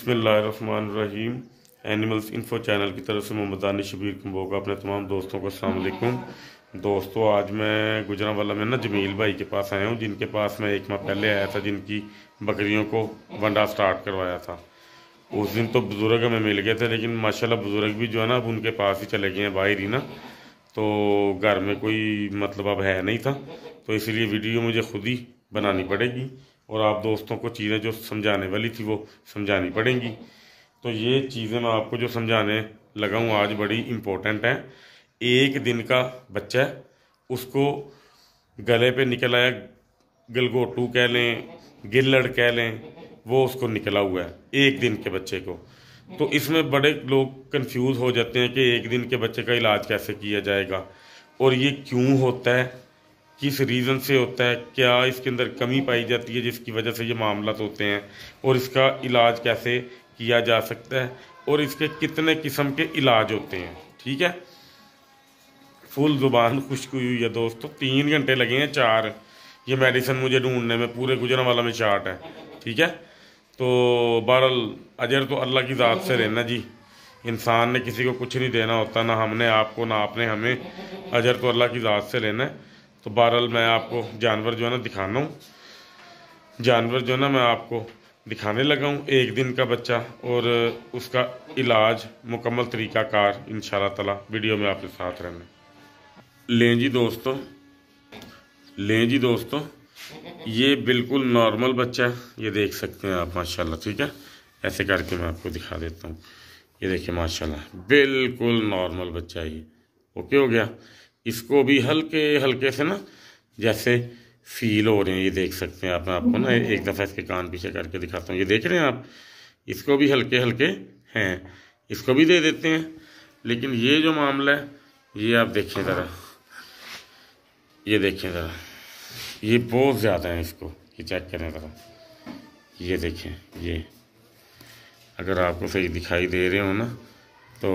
बिस्मिल्लाहिर्रहमानिर्रहीम। Animals info channel की तरफ से मोहम्मद दानिश शबीर कंबोगा अपने तमाम दोस्तों को अस्सलाम वालेकुम। दोस्तों, आज मैं गुजरांवाला में ना जमील भाई के पास आया हूँ, जिनके पास मैं एक माह पहले आया था, जिनकी बकरियों को वंडा स्टार्ट करवाया था। उस दिन तो बुज़ुर्ग हमें मिल गए थे, लेकिन माशाल्लाह बुज़ुर्ग भी जो है ना अब उनके पास ही चले गए हैं बाहर ही ना, तो घर में कोई मतलब अब है नहीं था, तो इसलिए वीडियो मुझे खुद ही बनानी पड़ेगी और आप दोस्तों को चीज़ें जो समझाने वाली थी वो समझानी पड़ेंगी। तो ये चीज़ें मैं आपको जो समझाने लगा हूँ आज बड़ी इम्पोर्टेंट हैं। एक दिन का बच्चा है, उसको गले पे निकल आया, गलगोटू कह लें, गिल्लड़ कह लें, वो उसको निकला हुआ है एक दिन के बच्चे को। तो इसमें बड़े लोग कंफ्यूज हो जाते हैं कि एक दिन के बच्चे का इलाज कैसे किया जाएगा और ये क्यों होता है, किस रीज़न से होता है, क्या इसके अंदर कमी पाई जाती है जिसकी वजह से ये मामला होते हैं, और इसका इलाज कैसे किया जा सकता है, और इसके कितने किस्म के इलाज होते हैं। ठीक है, फुल ज़ुबान खुश्क हुई है दोस्तों, 3 घंटे लगे हैं 4 ये मेडिसिन मुझे ढूंढने में, पूरे गुजरांवाला में चार्ट है। ठीक है, तो बहरहाल अजर तो अल्लाह की ज़ात से रहना जी, इंसान ने किसी को कुछ नहीं देना होता, ना हमने आपको ना आपने हमें, अजर तो अल्लाह की ज़ात से लेना है। तो बहरहाल मैं आपको जानवर जो है ना दिखाना हूँ, जानवर जो है ना मैं आपको दिखाने लगा हूँ, एक दिन का बच्चा और उसका इलाज मुकम्मल तरीक़ाकार इंशाअल्लाह ताला वीडियो में आपके साथ रहना। लें जी दोस्तों, ये बिल्कुल नॉर्मल बच्चा है, ये देख सकते हैं आप माशाल्लाह। ठीक है, ऐसे करके मैं आपको दिखा देता हूँ, ये देखिए माशाल्लाह बिल्कुल नॉर्मल बच्चा है ये। ओके हो गया, इसको भी हल्के हल्के से ना जैसे फील हो रहे हैं, ये देख सकते हैं आप। मैं आपको ना एक दफ़ा इसके कान पीछे करके दिखाता हूँ, ये देख रहे हैं आप, इसको भी हल्के हल्के हैं, इसको भी दे देते हैं। लेकिन ये जो मामला है ये आप देखें ज़रा, ये देखें ज़रा, ये बहुत ज़्यादा है, इसको ये चेक करें ज़रा, ये देखें, ये अगर आपको सही दिखाई दे रहे हो ना तो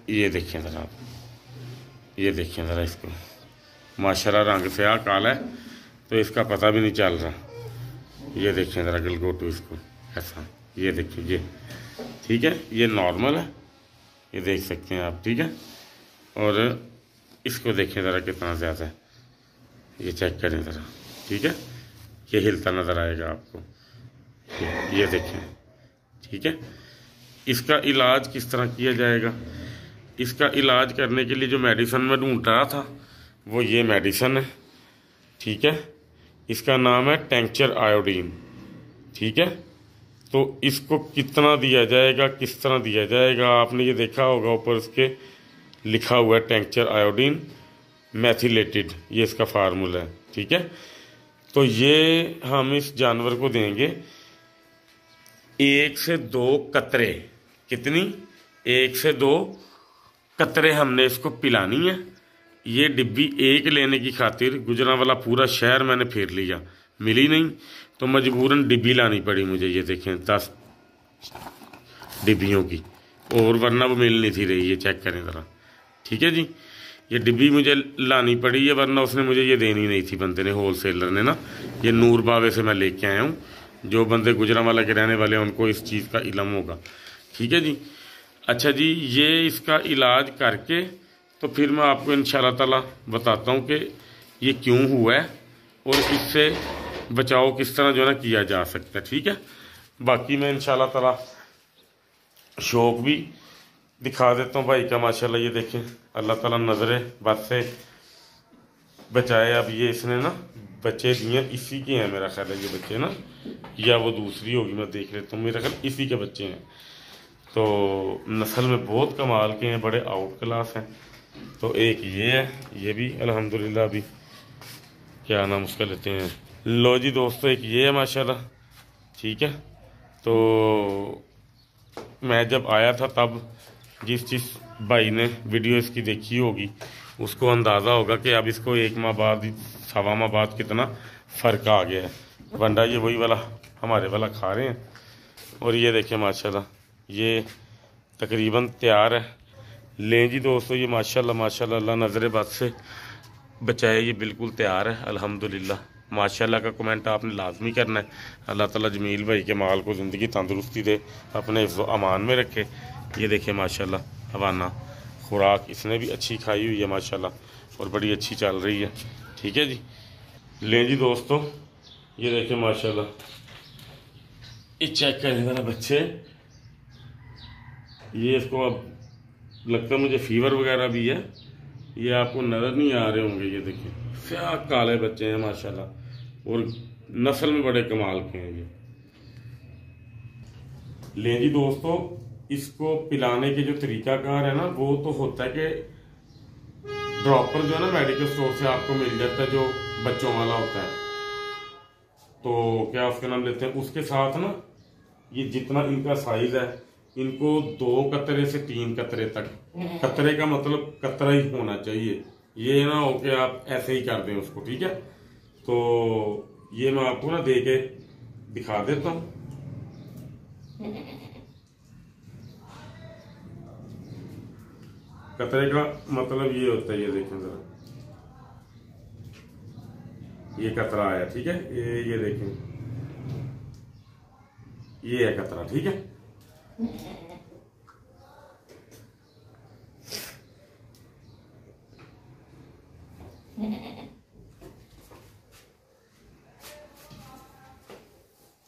ये देखें ज़रा आप, ये देखें ज़रा, इसको माशाल्लाह रंग से काला है तो इसका पता भी नहीं चल रहा। ये देखें ज़रा गलगोटू, इसको ऐसा, ये देखिए ये। ठीक है, ये नॉर्मल है, ये देख सकते हैं आप। ठीक है, और इसको देखें ज़रा कितना ज़्यादा है, ये चेक करें ज़रा। ठीक है, ये हिलता नज़र आएगा आपको, ये देखें। ठीक है, इसका इलाज किस तरह किया जाएगा, इसका इलाज करने के लिए जो मेडिसिन मैं ढूंढ रहा था वो ये मेडिसिन है। ठीक है, इसका नाम है टेंचर आयोडीन। ठीक है, तो इसको कितना दिया जाएगा, किस तरह दिया जाएगा, आपने ये देखा होगा ऊपर उसके लिखा हुआ है टेंचर आयोडीन मैथिलेटेड, ये इसका फार्मूला है। ठीक है, तो ये हम इस जानवर को देंगे 1 से 2 कतरे, कितनी, 1 से 2 कतरे हमने इसको पिलानी है। ये डिब्बी एक लेने की खातिर गुजरांवाला पूरा शहर मैंने फेर लिया, मिली नहीं, तो मजबूरन डिब्बी लानी पड़ी मुझे। ये देखें 10 डिब्बियों की, और वरना वो मिल नहीं थी रही, ये चेक करें ज़रा। ठीक है जी, ये डिब्बी मुझे लानी पड़ी है, वरना उसने मुझे ये देनी नहीं थी, बंदे ने, होलसेलर ने ना। ये नूर बावे से मैं लेके आया हूँ, जो बंदे गुजरांवाला के रहने वाले हैं उनको इस चीज़ का इल्म होगा। ठीक है जी, अच्छा जी, ये इसका इलाज करके तो फिर मैं आपको इंशाअल्लाह ताला बताता हूँ कि ये क्यों हुआ है और इससे बचाव किस तरह जो है ना किया जा सकता है। ठीक है, बाकी मैं इंशाअल्लाह ताला शौक भी दिखा देता हूँ भाई का। माशाल्लाह ये देखें, अल्लाह ताला नज़रे बद से बचाए। अब ये इसने ना बच्चे दिए, इसी के हैं मेरा ख्याल है ये बच्चे ना, या वो दूसरी होगी, मैं देख लेता हूँ, मेरा ख्याल इसी के बच्चे हैं। तो नस्ल में बहुत कमाल के हैं, बड़े आउट क्लास हैं। तो एक ये है, ये भी अल्हम्दुलिल्लाह अभी क्या नाम उसका लेते हैं। लो जी दोस्तों, एक ये है माशाल्लाह। ठीक है, तो मैं जब आया था तब जिस भाई ने वीडियो इसकी देखी होगी उसको अंदाज़ा होगा कि अब इसको 1 माह बाद, 1.25 माह बाद कितना फ़र्क आ गया है। वंडा ये वही वाला हमारे वाला खा रहे हैं, और ये देखें माशाल्लाह ये तकरीबन तैयार है। लें जी दोस्तों, ये माशाल्लाह माशाल्लाह अल्लाह नज़र बद से बचाए, ये बिल्कुल तैयार है अल्हम्दुलिल्लाह। माशाल्लाह का कमेंट आपने लाजमी करना है। अल्लाह ताला जमील भाई के माल को ज़िंदगी तंदुरुस्ती दे, अपने हिफ्ज़ अमान में रखे। ये देखिए माशाल्लाह हवाना खुराक इसने भी अच्छी खाई हुई है माशाल्लाह, और बड़ी अच्छी चल रही है। ठीक है जी, लें जी दोस्तों, ये देखिए माशाल्लाह, ये चेक करें ज़रा बच्चे। ये इसको अब लगता है मुझे फीवर वगैरह भी है, ये आपको नज़र नहीं आ रहे होंगे। ये देखिए स्याह काले बच्चे हैं माशाल्लाह, और नस्ल में बड़े कमाल के हैं ये। लें जी दोस्तों, इसको पिलाने के जो तरीकाकार है ना, वो तो होता है कि ड्रॉपर जो है ना मेडिकल स्टोर से आपको मिल जाता है, जो बच्चों वाला होता है। तो क्या उसका नाम लेते हैं, उसके साथ ना ये जितना इनका साइज है, इनको 2 कतरे से 3 कतरे तक, कतरे का मतलब कतरा ही होना चाहिए, ये ना हो कि आप ऐसे ही कर दें उसको। ठीक है, तो ये मैं आपको ना दे के दिखा देता हूँ। कतरे का मतलब ये होता है, ये देखें जरा, ये कतरा आया। ठीक है, ये देखें, ये है कतरा। ठीक है,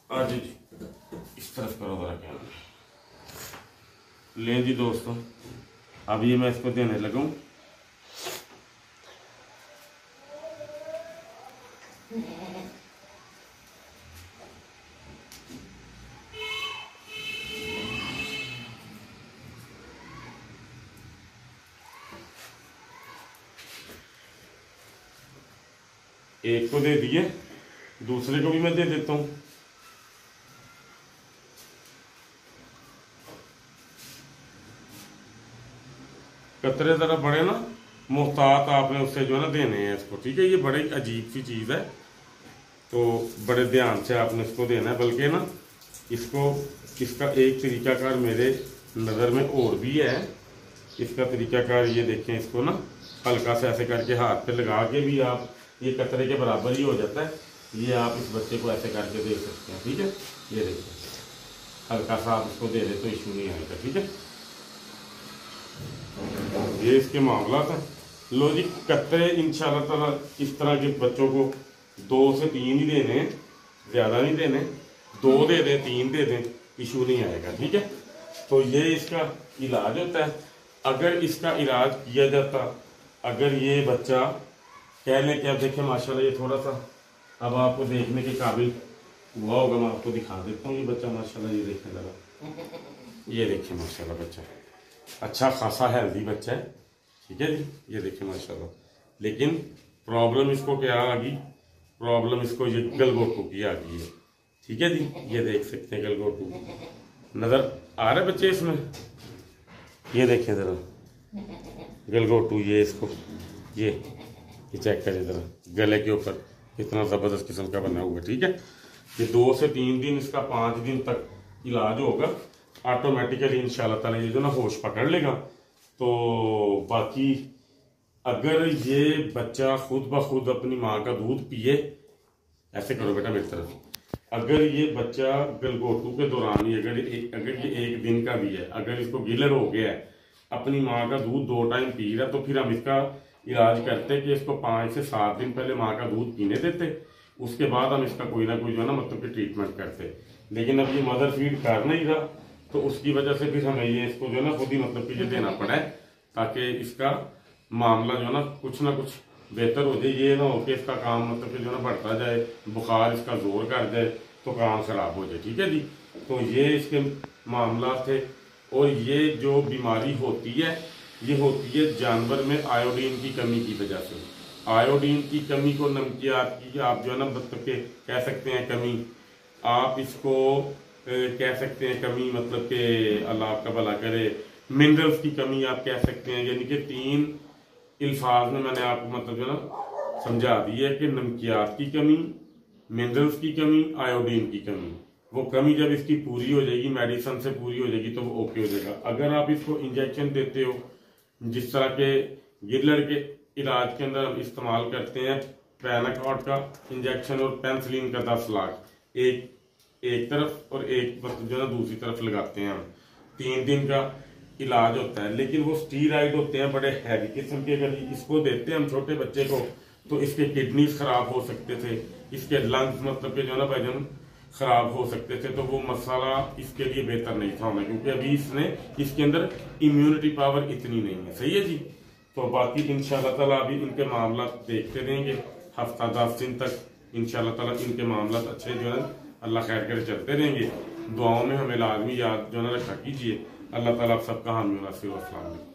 आज इस तरफ करो जरा क्या। लें जी दोस्तों, अब ये मैं इसको देने लगा हूं। एक को दे दिए, दूसरे को भी मैं दे देता हूं। कतरे जरा बड़े ना मुहतात आपने उससे जो है ना देने हैं इसको। ठीक है, ये बड़ी अजीब सी चीज़ है, तो बड़े ध्यान से आपने इसको देना है। बल्कि ना इसको, इसका एक तरीकाकार मेरे नज़र में और भी है। इसका तरीकाकार ये देखें, इसको ना हल्का से ऐसे करके हाथ पे लगा के भी आप, ये कतरे के बराबर ही हो जाता है, ये आप इस बच्चे को ऐसे करके दे सकते हैं। ठीक है, ये देखिए हल्का सा आप इसको दे दे तो इशू नहीं आएगा। ठीक है, ये इसके मामला था। लो जी, कतरे इंशाल्लाह ताला इस तरह के बच्चों को 2 से 3 ही देने, ज़्यादा नहीं देने, 2 दे दें 3 दे दें, इशू नहीं आएगा। ठीक है, तो ये इसका इलाज होता है। अगर इसका इलाज किया जाता, अगर ये बच्चा कह लें कि अब देखें माशाल्लाह ये थोड़ा सा अब आपको देखने के काबिल हुआ होगा, मैं आपको दिखा देता हूँ। ये बच्चा माशाल्लाह, ये देखने लगा, ये देखिए माशाल्लाह बच्चा अच्छा खासा हेल्दी बच्चा है। ठीक है जी, ये देखिए माशाल्लाह। लेकिन प्रॉब्लम इसको क्या आ गई, प्रॉब्लम इसको ये गलगोटू की आ गई है। ठीक है जी, ये देख सकते हैं गलगोटू नज़र आ रहे बच्चे इसमें, ये देखें ज़रा गलगोटू, ये इसको ये चेक करें ज़रा, गले के ऊपर कितना ज़बरदस्त किस्म का बना हुआ है। ठीक है, ये 2 से 3 दिन, इसका 5 दिन तक इलाज होगा, ऑटोमेटिकली इंशाल्लाह ताला ये जो ना होश पकड़ लेगा। तो बाकी अगर ये बच्चा खुद ब खुद अपनी माँ का दूध पिए, ऐसे करो बेटा मेरी तरफ, अगर ये बच्चा गलगोटू के दौरान ही अगर ये 1 दिन का भी है, अगर इसको गिलर हो गया है, अपनी माँ का दूध 2 टाइम पी रहा, तो फिर हम इसका इलाज करते कि इसको 5 से 7 दिन पहले माँ का दूध पीने देते, उसके बाद हम इसका कोई ना कोई जो है ना मतलब कि ट्रीटमेंट करते। लेकिन अब ये मदर फीड कर नहीं रहा, तो उसकी वजह से फिर हमें ये इसको जो है ना खुद ही मतलब कि ये देना पड़ा है, ताकि इसका मामला जो है ना कुछ बेहतर हो जाए। ये ना हो कि इसका काम मतलब कि जो है ना बढ़ता जाए, बुखार इसका जोर कर जाए तो काम खराब हो जाए। ठीक है जी, तो ये इसके मामला थे। और ये जो बीमारी होती है, ये होती है जानवर में आयोडीन की कमी की वजह से। आयोडीन की कमी को नमकियात की आप जो है ना मतलब के कह सकते हैं कमी, आप इसको कह सकते हैं कमी, मतलब कि अल्लाह आपका भला करे, मिनरल्स की कमी आप कह सकते हैं। यानी कि 3 अल्फाज में मैंने आपको मतलब जो ना समझा दी है कि नमकियात की कमी, मिनरल्स की कमी, आयोडीन की कमी। वो कमी जब इसकी पूरी हो जाएगी, मेडिसिन से पूरी हो जाएगी, तो वो ओके हो जाएगा। अगर आप इसको इंजेक्शन देते हो, जिस तरह के गिलर के इलाज के अंदर हम इस्तेमाल करते हैं पैनाकॉर्ड का इंजेक्शन और पेनिसिलिन का 10 लाख एक तरफ और एक जो है दूसरी तरफ लगाते हैं हम। 3 दिन का इलाज होता है, लेकिन वो स्टीरॉइड होते हैं बड़े हैवी किस्म के। अगर इसको देते हैं हम छोटे बच्चे को तो इसके किडनीज खराब हो सकते थे, इसके लंग्स मतलब के जो ना भाईजान खराब हो सकते थे। तो वो मसाला इसके लिए बेहतर नहीं था हमें, क्योंकि अभी इसके अंदर इम्यूनिटी पावर इतनी नहीं है। सही है जी। तो बाकी इंशाल्लाह ताला अभी इनके मामला देखते रहेंगे, हफ्ता 10 दिन तक इंशाल्लाह ताला इनके मामला अच्छे जो है अल्लाह खैर करे चलते रहेंगे। दुआओं में हमें लाजमी याद जो है ना रखा कीजिए। अल्लाह ताला आप सबका हामी नासिर। अस्सलाम वालेकुम।